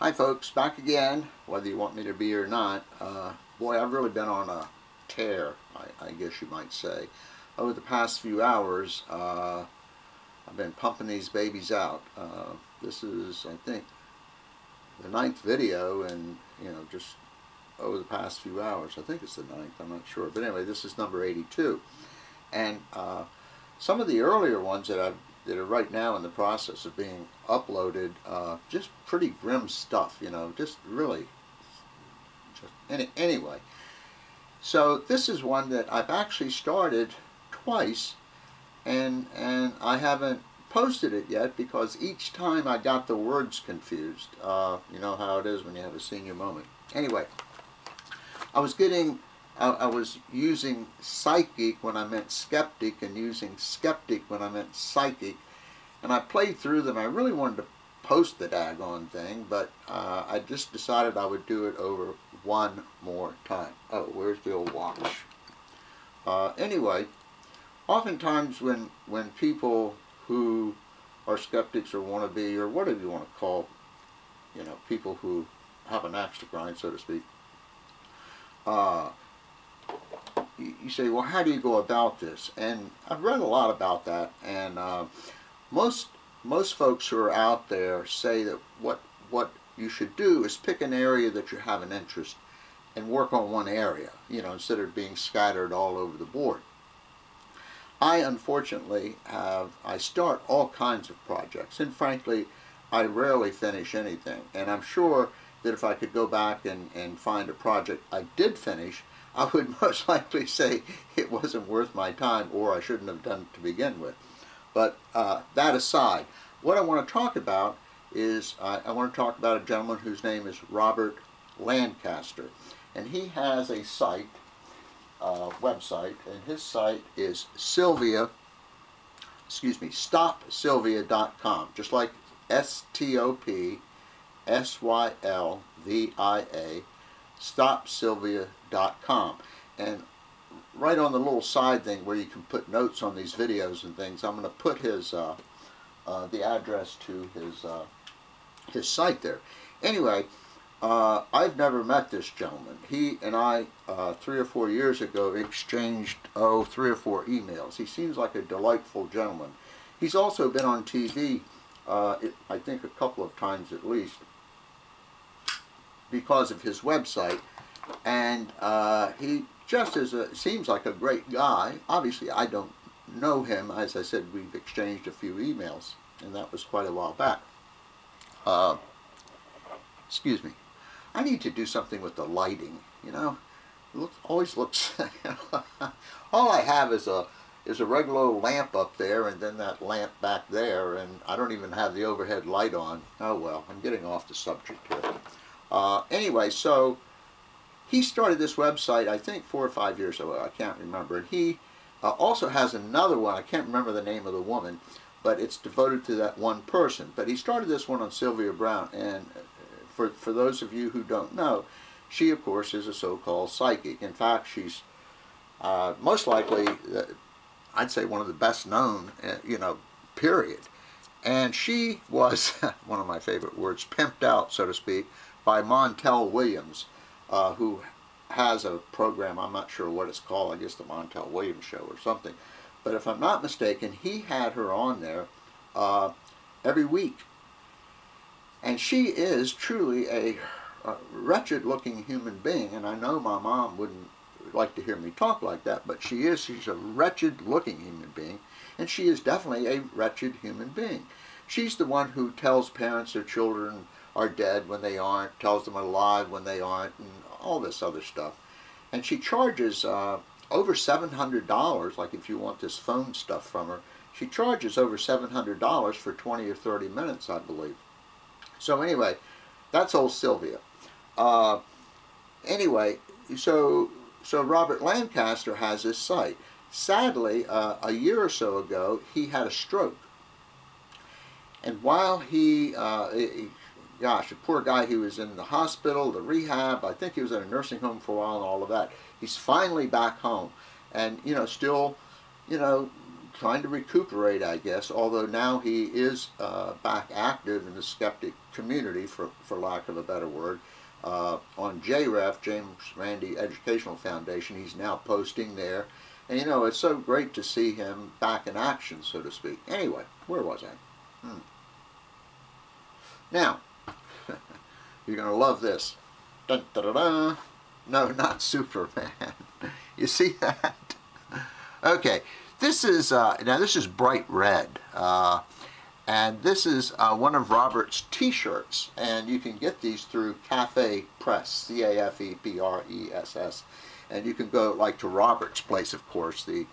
Hi folks, back again, whether you want me to be or not. Boy, I've really been on a tear, I guess you might say. Over the past few hours, I've been pumping these babies out. This is, I think, the 9th video, and just over the past few hours. I think it's the 9th, I'm not sure. But anyway, this is number 82. And some of the earlier ones that are right now in the process of being uploaded, just pretty grim stuff, just really, anyway. So this is one that I've actually started twice, and I haven't posted it yet because each time I got the words confused. You know how it is when you have a senior moment. Anyway, I was using psychic when I meant skeptic, and using skeptic when I meant psychic, and I played through them. I really wanted to post the daggone thing, but I just decided I would do it over one more time. Oh, where's the old watch? Anyway, oftentimes when people who are skeptics or want to be, or whatever you want to call, people who have an axe to grind, so to speak, you say, well, how do you go about this? And I've read a lot about that, and most folks who are out there say that what you should do is pick an area that you have an interest and work on one area, instead of being scattered all over the board. I unfortunately I start all kinds of projects, and frankly I rarely finish anything, and I'm sure that if I could go back and find a project I did finish, I would most likely say it wasn't worth my time, or I shouldn't have done it to begin with. But that aside, what I want to talk about is I want to talk about a gentleman whose name is Robert Lancaster, and he has a site, website, and his site is StopSylvia.com, just like STOPSYLVIA, StopSylvia.com. And right on the little side thing where you can put notes on these videos and things, I'm going to put his the address to his site there. Anyway, I've never met this gentleman. He and I 3 or 4 years ago exchanged 3 or 4 emails. He seems like a delightful gentleman. He's also been on TV I think a couple of times at least, because of his website, and he just seems like a great guy. Obviously I don't know him. As I said, we've exchanged a few emails, and that was quite a while back. Excuse me. I need to do something with the lighting, always looks all I have is a regular lamp up there, and then that lamp back there, and I don't even have the overhead light on. Oh well, I'm getting off the subject here. Anyway, so he started this website, I think 4 or 5 years ago, I can't remember. And he also has another one, I can't remember the name of the woman, but it's devoted to that one person. But he started this one on Sylvia Browne, and for those of you who don't know, she of course is a so-called psychic. In fact, she's most likely, I'd say, one of the best known, period. And she was, one of my favorite words, pimped out, so to speak, by Montel Williams, who has a program, I'm not sure what it's called, I guess the Montel Williams Show or something. But if I'm not mistaken, he had her on there every week. And she is truly a wretched looking human being, and I know my mom wouldn't like to hear me talk like that, but she's a wretched looking human being, and she is definitely a wretched human being. She's the one who tells parents their children are dead when they aren't, tells them alive when they aren't, and all this other stuff. And she charges over $700, like if you want this phone stuff from her, she charges over $700 for 20 or 30 minutes, I believe. So anyway, that's old Sylvia. Anyway, so Robert Lancaster has this site. Sadly, a year or so ago, he had a stroke. And while gosh, the poor guy, he was in the hospital, the rehab, I think he was in a nursing home for a while and all of that. He's finally back home. And, still, trying to recuperate, I guess, although now he is back active in the skeptic community, for lack of a better word. On JREF, James Randi Educational Foundation, he's now posting there. And you know, it's so great to see him back in action, so to speak. Anyway, where was I? Now, you're going to love this. Dun, da, da, da. No, not Superman. You see that? Okay, this is, now this is bright red. And this is one of Robert's t-shirts, and you can get these through Cafe Press, C-A-F-E-P-R-E-S-S, and you can go like to Robert's place, of course, the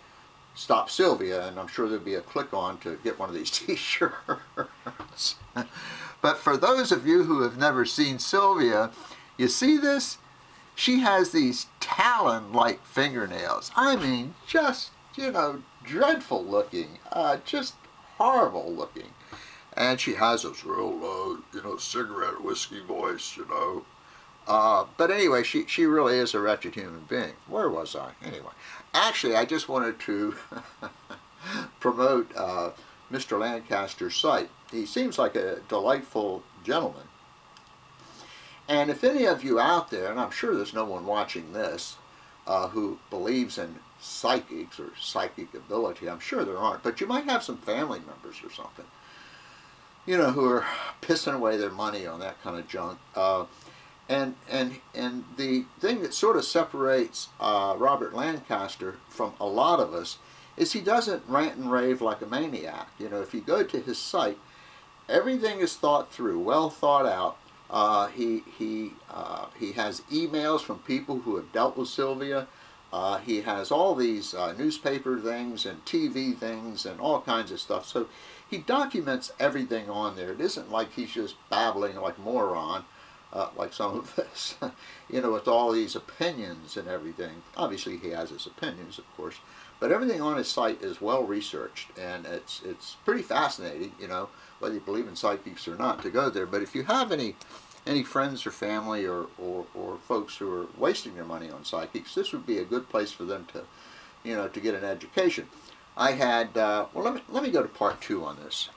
Stop Sylvia, and I'm sure there'll be a click on to get one of these t-shirts. But for those of you who have never seen Sylvia, you see this? She has these talon-like fingernails. I mean, just, you know, dreadful looking, just horrible looking. And she has this real low, you know, cigarette whiskey voice, you know. But anyway, she really is a wretched human being. Where was I? Anyway, actually, I just wanted to promote Mr. Lancaster's site. He seems like a delightful gentleman. And if any of you out there, and I'm sure there's no one watching this, who believes in psychics or psychic ability, I'm sure there aren't, but you might have some family members or something, you know, who are pissing away their money on that kind of junk. And the thing that sort of separates Robert Lancaster from a lot of us is he doesn't rant and rave like a maniac. You know, if you go to his site, everything is thought through, well thought out. He has emails from people who have dealt with Sylvia. He has all these newspaper things and TV things and all kinds of stuff. So he documents everything on there. It isn't like he's just babbling like a moron, like some of us, you know, with all these opinions and everything. Obviously he has his opinions, of course, but everything on his site is well researched, and it's pretty fascinating, you know, whether you believe in psychics or not, to go there. But if you have any friends or family or folks who are wasting their money on psychics, this would be a good place for them to, you know, to get an education. I had, well, let me go to part 2 on this.